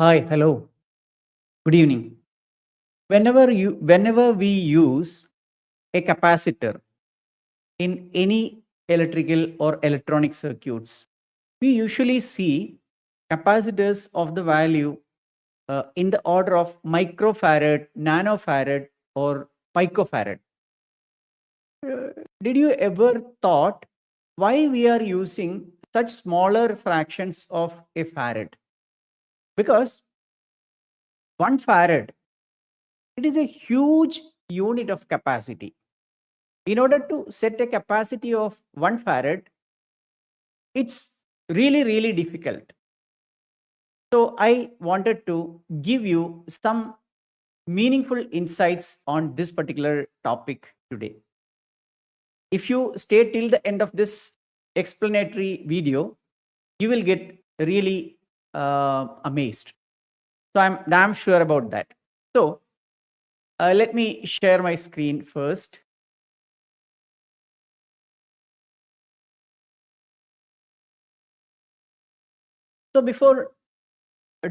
Hi, hello, good evening. Whenever we use a capacitor in any electrical or electronic circuits, we usually see capacitors of the value in the order of microfarad, nanofarad, or picofarad. Did you ever thought why we are using such smaller fractions of a farad? Because 1 farad, it is a huge unit of capacity. In order to set a capacity of 1 farad, it's really difficult. So I wanted to give you some meaningful insights on this particular topic today. If you stay till the end of this explanatory video, you will get really amazed. So I'm damn sure about that. So let me share my screen first. So before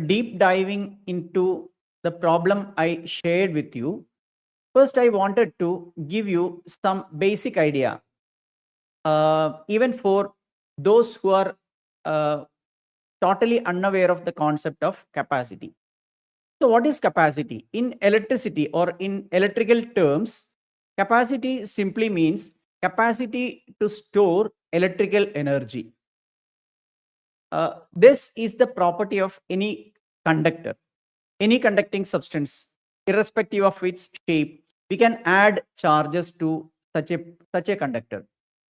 deep diving into the problem I shared with you, first I wanted to give you some basic idea, even for those who are uh, totally unaware of the concept of capacity. So what is capacity? In electricity or in electrical terms, capacity simply means capacity to store electrical energy. This is the property of any conductor, any conducting substance, irrespective of its shape. We can add charges to such a conductor,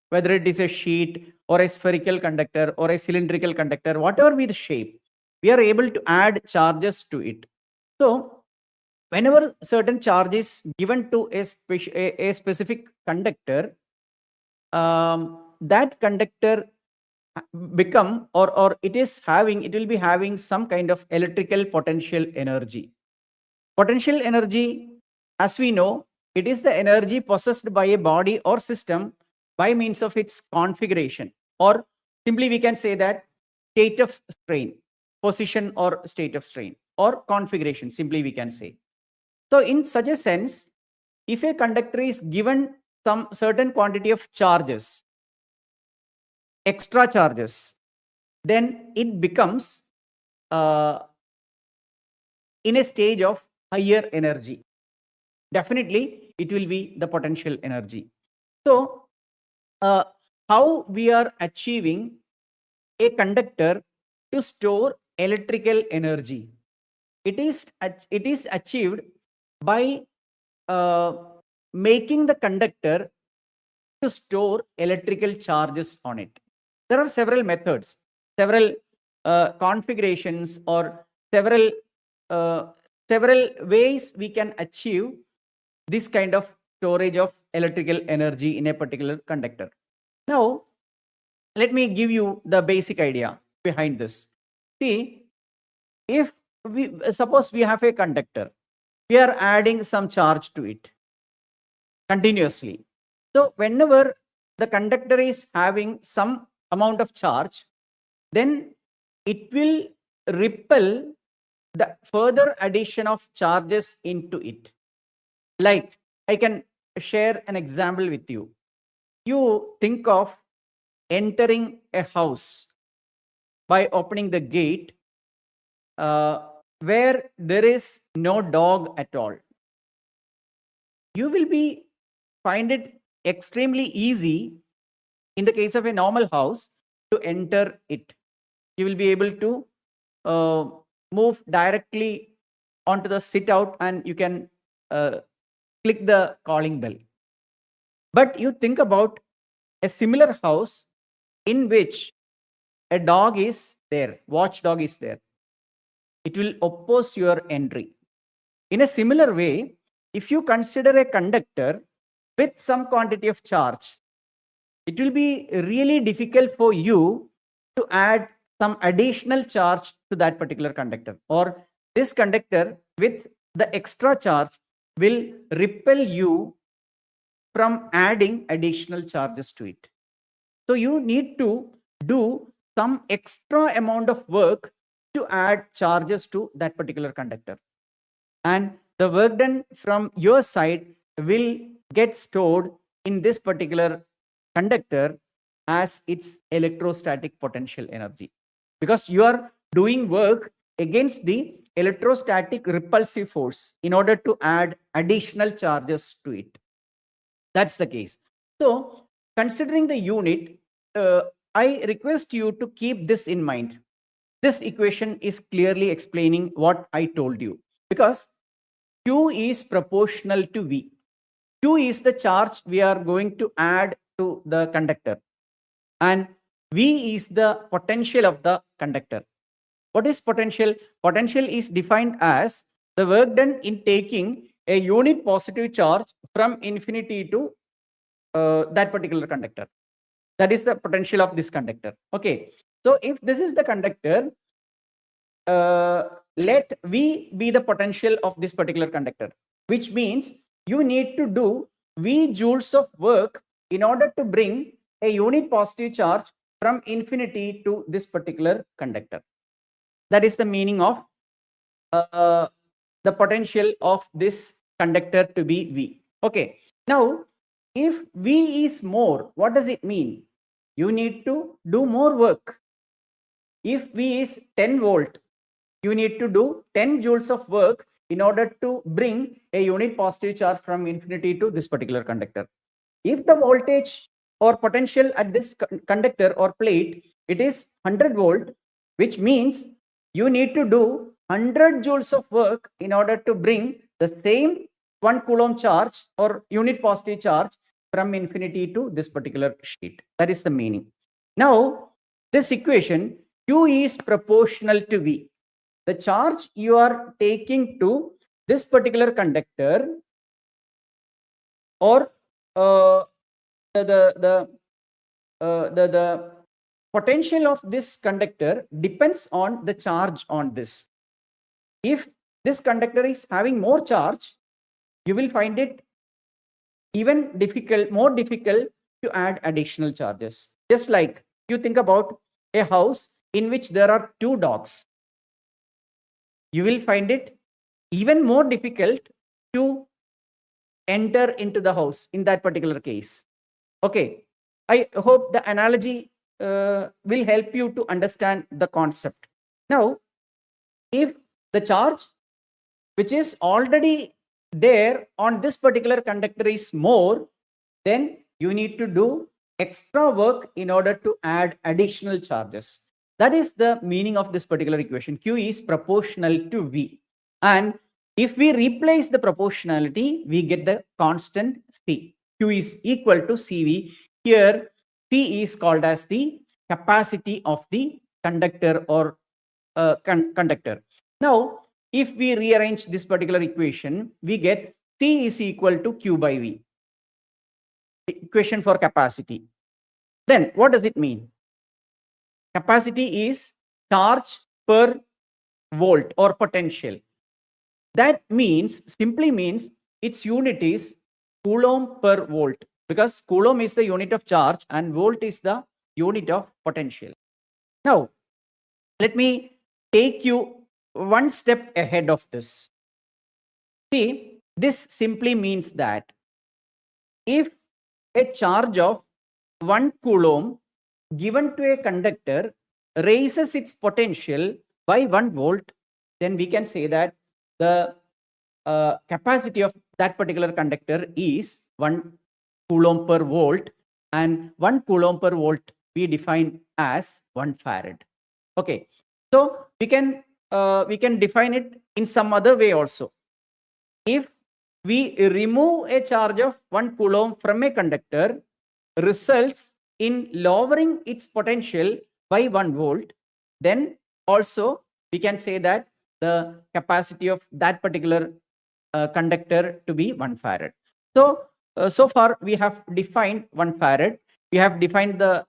whether it is a sheet or a spherical conductor or a cylindrical conductor, whatever be the shape, we are able to add charges to it. So whenever certain charge is given to a specific conductor, that conductor become or it will be having some kind of electrical potential energy. Potential energy, as we know, it is the energy possessed by a body or system by means of its configuration, or simply we can say that state of strain, position or state of strain, or configuration, simply we can say. So in such a sense, if a conductor is given some certain quantity of charges, extra charges, then it becomes uh, in a stage of higher energy. Definitely, it will be the potential energy. So, uh, how we are achieving a conductor to store electrical energy? It is achieved by uh, making the conductor to store electrical charges on it. There are several methods, several configurations, or several uh, several ways we can achieve this kind of storage of electrical energy in a particular conductor. Now, let me give you the basic idea behind this. See, if we suppose we have a conductor, we are adding some charge to it continuously. So whenever the conductor is having some amount of charge, then it will repel the further addition of charges into it. Like, I can share an example with you. You think of entering a house by opening the gate uh, where there is no dog at all. You will be find it extremely easy in the case of a normal house to enter it. You will be able to uh, move directly onto the sit out, and you can uh, click the calling bell. But you think about a similar house in which a dog is there, watchdog is there. It will oppose your entry. In a similar way, if you consider a conductor with some quantity of charge, it will be really difficult for you to add some additional charge to that particular conductor, or this conductor with the extra charge will repel you from adding additional charges to it. So you need to do some extra amount of work to add charges to that particular conductor. And the work done from your side will get stored in this particular conductor as its electrostatic potential energy, because you are doing work against the electrostatic repulsive force in order to add additional charges to it. That's the case. So considering the unit, I request you to keep this in mind. This equation is clearly explaining what I told you, because Q is proportional to V. Q is the charge we are going to add to the conductor, and V is the potential of the conductor. What is potential? Potential is defined as the work done in taking a unit positive charge from infinity to that particular conductor. That is the potential of this conductor. Okay. So if this is the conductor, let V be the potential of this particular conductor, which means you need to do V joules of work in order to bring a unit positive charge from infinity to this particular conductor. That is the meaning of the potential of this conductor to be V. Okay. Now, if V is more, what does it mean? You need to do more work. If V is 10 volt, you need to do 10 joules of work in order to bring a unit positive charge from infinity to this particular conductor. If the voltage or potential at this conductor or plate, it is 100 volt, which means you need to do 100 joules of work in order to bring the same 1 coulomb charge or unit positive charge from infinity to this particular sheet. That is the meaning. Now, this equation, Q is proportional to V. The charge you are taking to this particular conductor, or the potential of this conductor depends on the charge on this. If this conductor is having more charge, you will find it even more difficult to add additional charges. Just like you think about a house in which there are 2 dogs, you will find it even more difficult to enter into the house in that particular case. Okay, I hope the analogy will help you to understand the concept. Now, if the charge which is already there on this particular conductor is more, then you need to do extra work in order to add additional charges. That is the meaning of this particular equation. Q is proportional to V. And if we replace the proportionality, we get the constant C. Q is equal to CV. Here, C is called as the capacity of the conductor or conductor. Now, if we rearrange this particular equation, we get C is equal to Q by V. The equation for capacity. Then what does it mean? Capacity is charge per volt or potential. That means, simply means, its unit is coulomb per volt, because coulomb is the unit of charge and volt is the unit of potential. Now, let me take you one step ahead of this. See, this simply means that if a charge of 1 coulomb given to a conductor raises its potential by 1 volt, then we can say that the capacity of that particular conductor is 1 coulomb per volt, and 1 coulomb per volt we define as 1 farad. Okay, so we can define it in some other way also. If we remove a charge of 1 coulomb from a conductor, results in lowering its potential by 1 volt, then also we can say that the capacity of that particular conductor to be 1 farad. So, so far we have defined 1 farad. We have defined the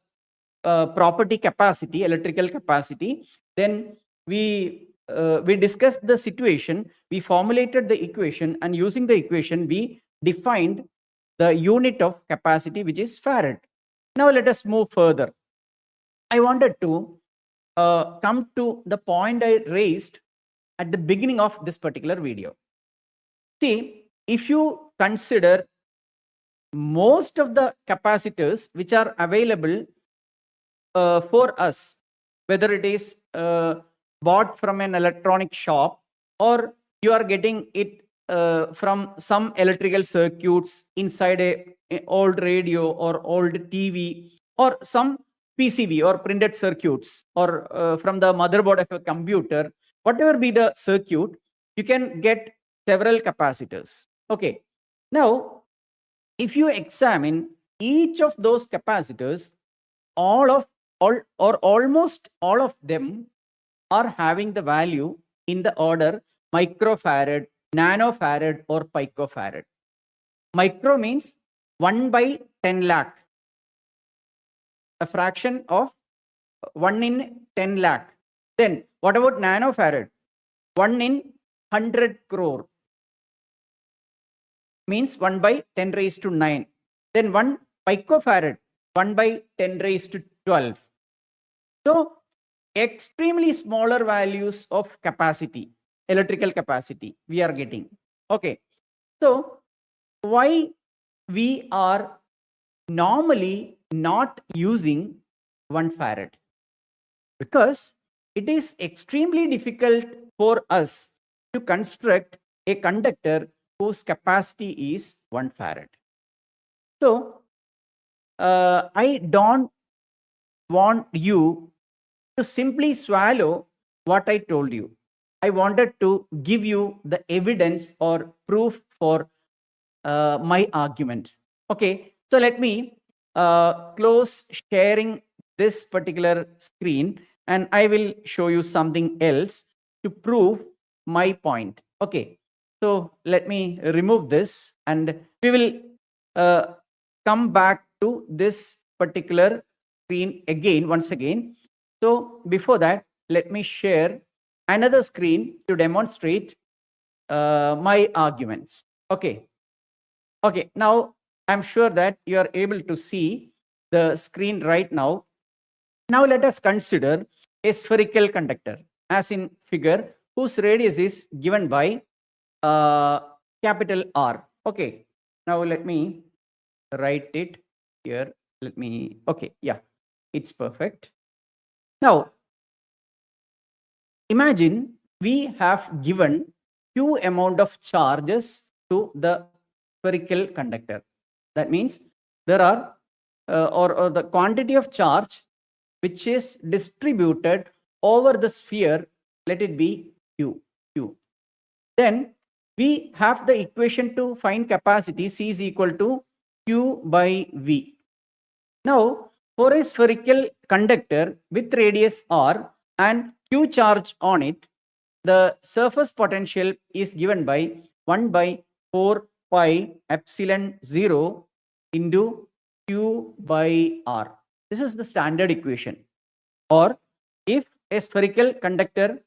property capacity, electrical capacity. Then we discussed the situation, we formulated the equation, and using the equation we defined the unit of capacity, which is farad. Now let us move further. I wanted to come to the point I raised at the beginning of this particular video. See, if you consider most of the capacitors which are available for us, whether it is bought from an electronic shop or you are getting it from some electrical circuits inside a old radio or old TV or some PCB or printed circuits or from the motherboard of a computer, whatever be the circuit, you can get several capacitors. Okay. Now, if you examine each of those capacitors, all or almost all of them are having the value in the order microfarad, nanofarad, or picofarad. Micro means 1 by 10 lakh, a fraction of 1 in 10 lakh. Then what about nanofarad? 1 in 100 crore means 1 by 10 raised to 9. Then 1 picofarad, 1 by 10 raised to 12. So extremely smaller values of capacity, electrical capacity we are getting. Okay. So why we are normally not using 1 farad? Because it is extremely difficult for us to construct a conductor whose capacity is 1 farad. So I don't want you to simply swallow what I told you. I wanted to give you the evidence or proof for my argument. Okay, so let me close sharing this particular screen and I will show you something else to prove my point. Okay, so let me remove this and we will come back to this particular screen again, once again. So before that, let me share another screen to demonstrate my arguments. Okay. Okay. Now I'm sure that you are able to see the screen right now. Now let us consider a spherical conductor as in figure whose radius is given by capital R. Okay. Now let me write it here. Let me, okay. Yeah, it's perfect. Now, imagine we have given Q amount of charges to the spherical conductor. That means there are, or the quantity of charge which is distributed over the sphere, let it be Q. Then we have the equation to find capacity C is equal to Q by V. Now, for a spherical conductor with radius R and Q charge on it, the surface potential is given by 1 by 4 pi epsilon 0 into Q by R. This is the standard equation. Or if a spherical conductor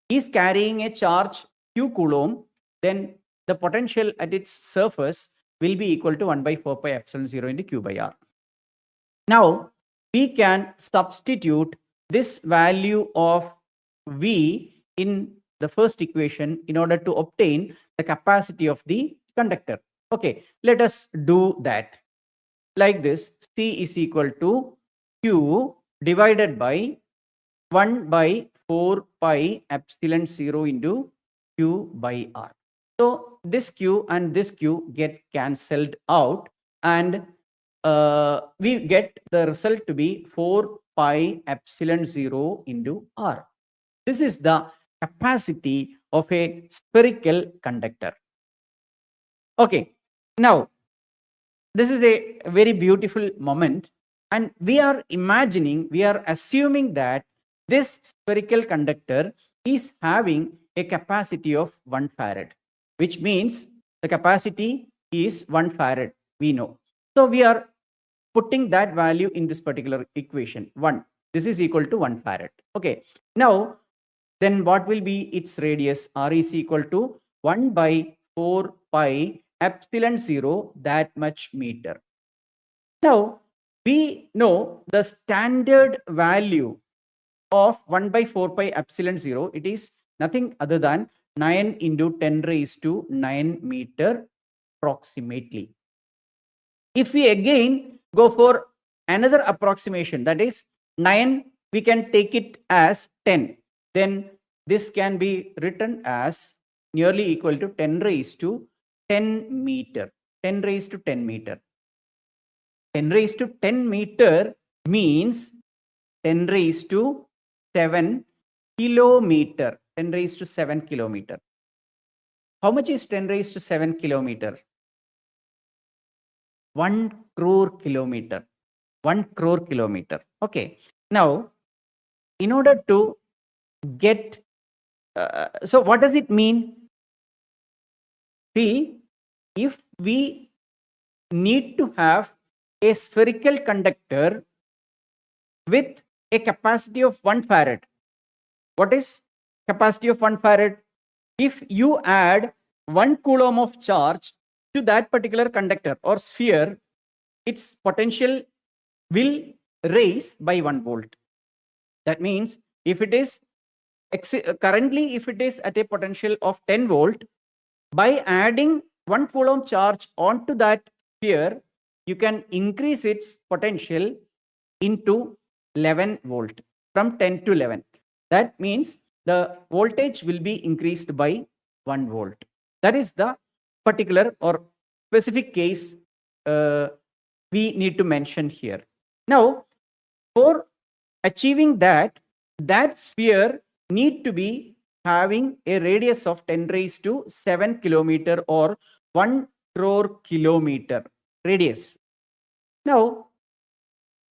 is carrying a charge Q coulomb, then the potential at its surface will be equal to 1 by 4 pi epsilon 0 into Q by R. Now, we can substitute this value of V in the first equation in order to obtain the capacity of the conductor. Okay, let us do that. Like this, C is equal to Q divided by 1 by 4 pi epsilon 0 into Q by R. So this Q and this Q get cancelled out and we get the result to be 4 pi epsilon 0 into R. This is the capacity of a spherical conductor. Okay, now this is a very beautiful moment and we are imagining, we are assuming that this spherical conductor is having a capacity of 1 farad, which means the capacity is 1 farad, we know. So we are putting that value in this particular equation, 1. This is equal to 1 farad. Okay. Now, then what will be its radius? R is equal to 1 by 4 pi epsilon 0, that much meter. Now, we know the standard value of 1 by 4 pi epsilon 0, it is nothing other than 9 into 10 raised to 9 meter approximately. If we again go for another approximation, that is 9, we can take it as 10. Then this can be written as nearly equal to 10 raised to 10 meter. 10 raised to 10 meter. 10 raised to 10 meter means 10 raised to 7 kilometer. 10 raised to 7 kilometer. How much is 10 raised to 7 kilometer? 1 crore kilometer. 1 crore kilometer. Okay. Now, in order to get, so what does it mean? See, if we need to have a spherical conductor with a capacity of 1 farad. What is capacity of 1 farad? If you add 1 coulomb of charge to that particular conductor or sphere, its potential will raise by 1 volt. That means if it is currently, if it is at a potential of 10 volt, by adding 1 coulomb charge onto that sphere, you can increase its potential into 11 volt, from 10 to 11. That means the voltage will be increased by 1 volt. That is the particular or specific case we need to mention here. Now, for achieving that, that sphere need to be having a radius of 10 raised to 7 kilometer or 1 crore kilometer radius. Now,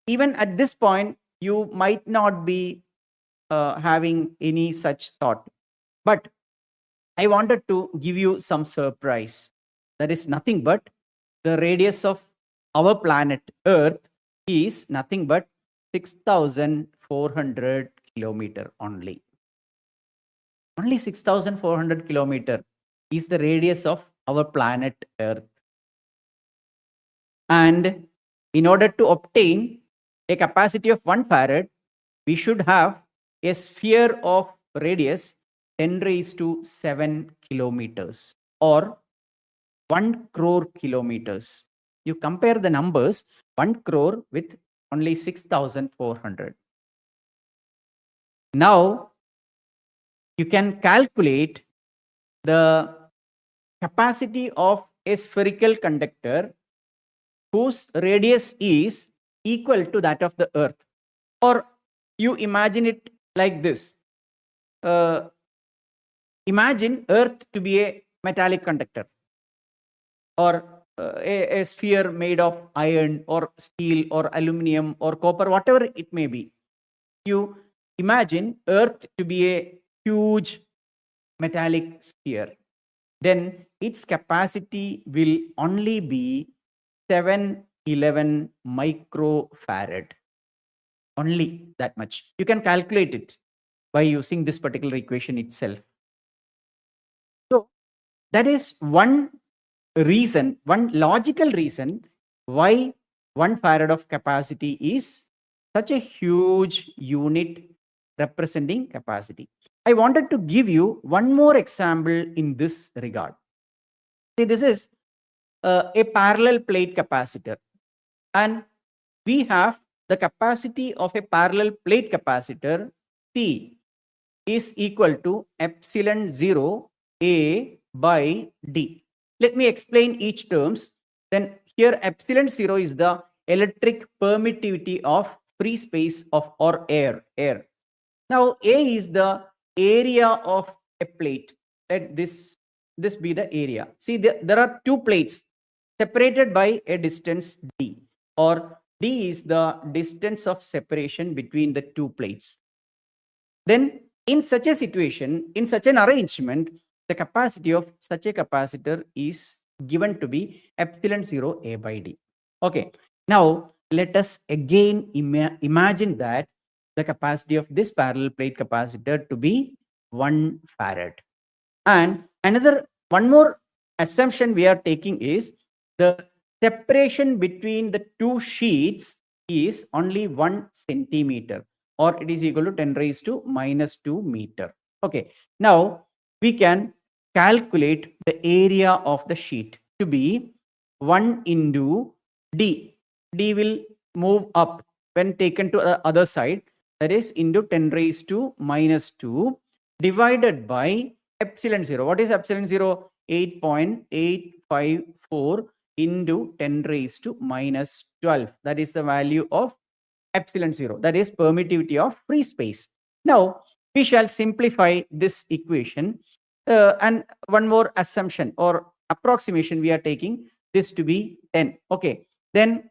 even at this point, you might not be having any such thought, but I wanted to give you some surprise. That is nothing but the radius of our planet Earth is nothing but 6,400 kilometer only. Only 6,400 kilometer is the radius of our planet Earth. And in order to obtain a capacity of 1 farad, we should have a sphere of radius 10 raised to 7 kilometers or 1 crore kilometers. You compare the numbers, 1 crore with only 6,400. Now, you can calculate the capacity of a spherical conductor whose radius is equal to that of the Earth. Or you imagine it like this. Imagine Earth to be a metallic conductor or a sphere made of iron or steel or aluminum or copper, whatever it may be. You imagine Earth to be a huge metallic sphere. Then its capacity will only be 711 microfarad. Only that much. You can calculate it by using this particular equation itself. So that is one reason, one logical reason why 1 farad of capacity is such a huge unit representing capacity. I wanted to give you one more example in this regard. See, this is a parallel plate capacitor, and we have the capacity of a parallel plate capacitor C is equal to epsilon 0 A by D. Let me explain each terms. Then here epsilon 0 is the electric permittivity of free space of or air. Now A is the area of a plate. Let this be the area. See, there are two plates separated by a distance D, or D is the distance of separation between the two plates. Then in such a situation, in such an arrangement, the capacity of such a capacitor is given to be epsilon 0 A by D. Okay. Now let us again imagine that the capacity of this parallel plate capacitor to be 1 farad. And one more assumption we are taking is the separation between the two sheets is only 1 centimeter or it is equal to 10 raised to minus 2 meter. Okay, now we can calculate the area of the sheet to be 1 into D. D will move up when taken to the other side, that is into 10 raised to minus 2 divided by epsilon 0. What is epsilon 0? 8.854 into 10 raised to minus 12. That is the value of epsilon 0. That is permittivity of free space. Now, we shall simplify this equation. And one more assumption or approximation, we are taking this to be 10. Okay, then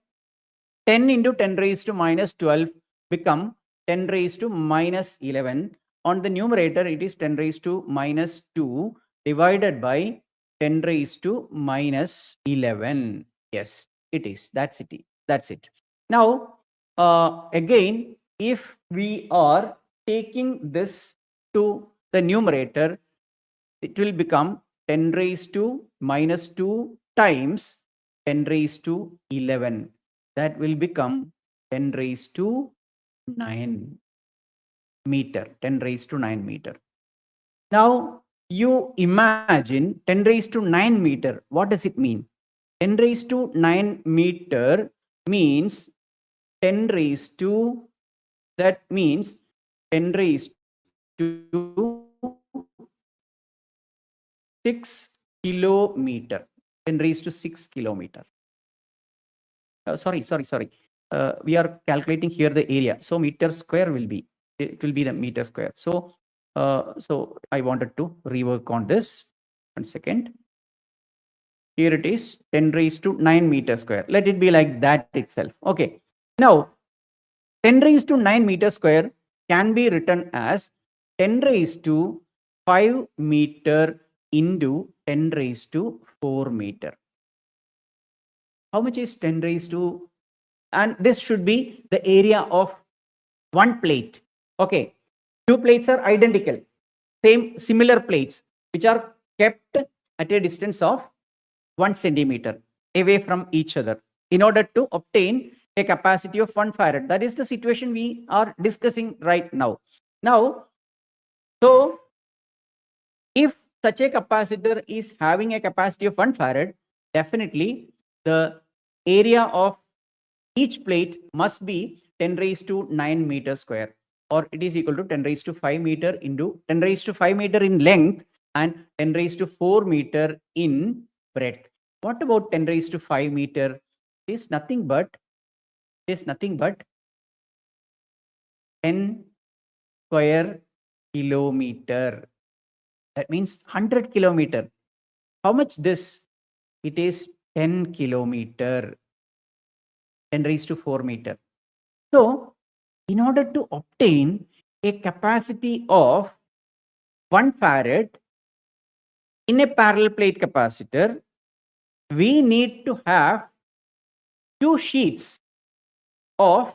10 into 10 raised to minus 12 become 10 raised to minus 11. On the numerator, it is 10 raised to minus 2 divided by 10 raised to minus 11. Yes, it is. That's it. That's it. Now, again, if we are taking this to the numerator, it will become 10 raised to minus 2 times 10 raised to 11. That will become 10 raised to 9 meter. 10 raised to 9 meter. Now, you imagine 10 raised to 9 meter. What does it mean? 10 raised to 9 meter means 10 raised to, that means 10 raised to 6 kilometer. 10 raised to 6 kilometer. Sorry. We are calculating here the area. So meter square will be, it will be the meter square. So, so I wanted to rework on this. 1 second. Here it is 10 raised to 9 meter square. Let it be like that itself. Okay. Now, 10 raised to 9 meter square can be written as 10 raised to 5 meter into 10 raised to 4 meter. How much is 10 raised to? And this should be the area of one plate. Okay. Two plates are identical. Similar plates, which are kept at a distance of 1 centimeter away from each other in order to obtain a capacity of 1 farad. That is the situation we are discussing right now. Now, so if such a capacitor is having a capacity of 1 farad, definitely the area of each plate must be 10 raised to 9 meter square, or it is equal to 10 raised to 5 meter into 10 raised to 5 meter in length and 10 raised to 4 meter in breadth. What about 10 raised to 5 meter? It is nothing but 10 square kilometer. That means 100 kilometer. How much this? It is 10 kilometer. 10 raised to 4 meter. So, in order to obtain a capacity of 1 farad in a parallel plate capacitor, we need to have two sheets of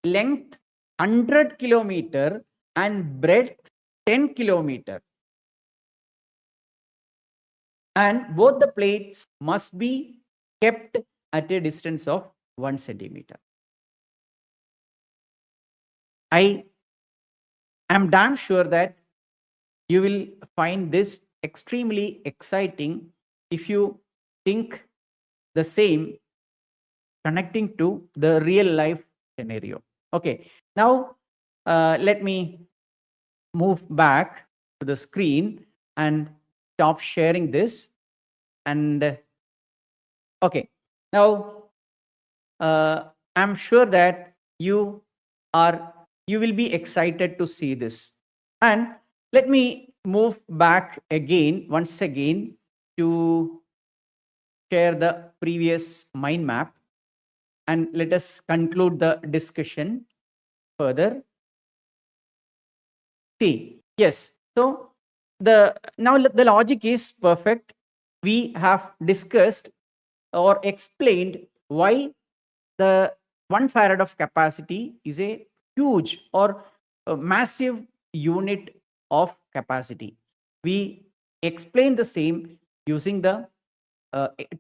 length 100 kilometer and breadth 10 kilometer. And both the plates must be kept at a distance of 1 centimeter. I am damn sure that you will find this extremely exciting if you think the same connecting to the real life scenario. Okay, now let me move back to the screen and stop sharing this. And okay, now I'm sure that you will be excited to see this. And let me move back again, once again, to share the previous mind map. And let us conclude the discussion further. See, yes. So now the logic is perfect. We have discussed or explained why the 1 farad of capacity is a huge or a massive unit of capacity. We explain the same using the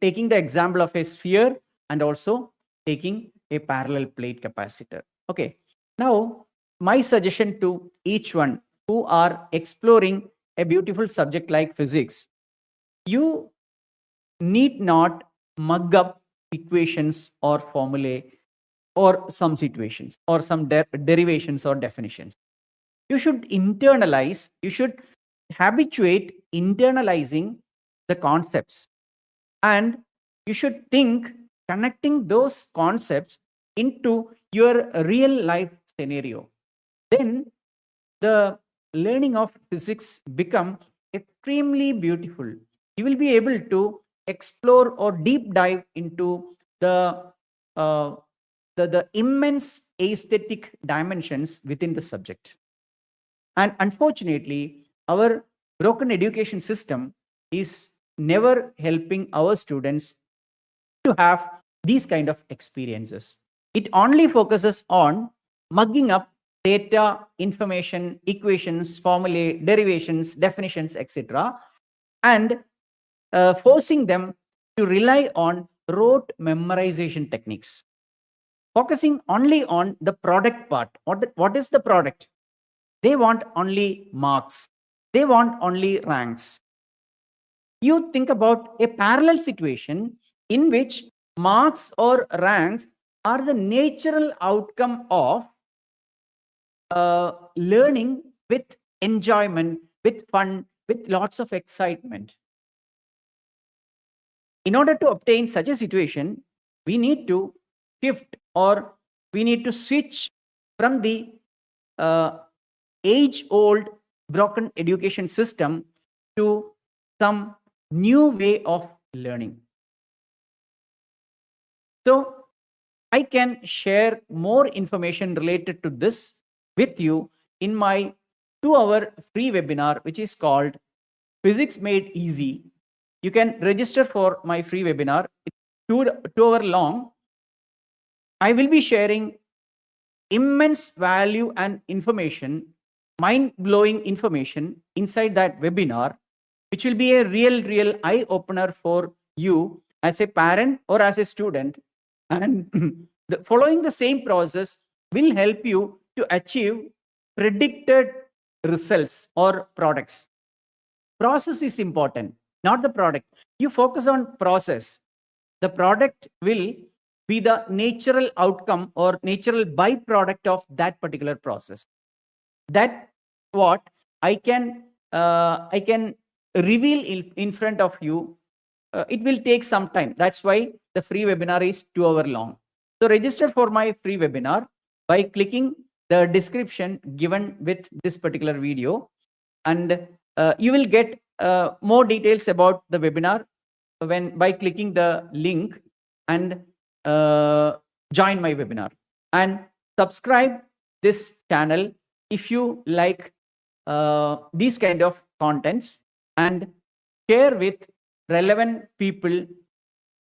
taking the example of a sphere and also taking a parallel plate capacitor. Okay. Now my suggestion to each one who are exploring a beautiful subject like physics, you need not mug up equations or formulae or some situations or some derivations or definitions. You should internalize, you should habituate internalizing the concepts, and you should think connecting those concepts into your real life scenario. Then the learning of physics become extremely beautiful. You will be able to explore or deep dive into uh, the immense aesthetic dimensions within the subject. And unfortunately, our broken education system is never helping our students to have these kind of experiences. It only focuses on mugging up data, information, equations, formulae, derivations, definitions, etc., and forcing them to rely on rote memorization techniques, focusing only on the product part. What is the product? They want only marks. They want only ranks. You think about a parallel situation in which marks or ranks are the natural outcome of learning with enjoyment, with fun, with lots of excitement. In order to obtain such a situation, we need to shift or we need to switch from the age old broken education system to some new way of learning. So I can share more information related to this with you in my 2-hour free webinar, which is called Physics Made Easy. You can register for my free webinar. It's 2 hour long. I will be sharing immense value and information, mind-blowing information inside that webinar, which will be a real eye-opener for you as a parent or as a student. And following the same process will help you to achieve predicted results or products. Process is important, not the product. You focus on process. The product will be the natural outcome or natural byproduct of that particular process. That what I can reveal in front of you. It will take some time. That's why the free webinar is 2 hour long. So register for my free webinar by clicking the description given with this particular video, and you will get more details about the webinar by clicking the link and join my webinar, and subscribe this channel if you like these kind of contents, and share with relevant people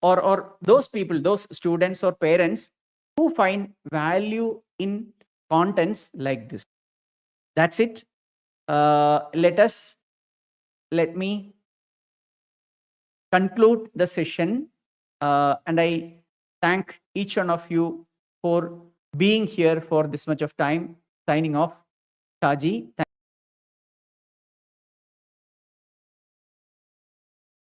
or those people, those students or parents who find value in contents like this. That's it. Let me conclude the session, and I thank each one of you for being here for this much of time. Signing off, Shaji.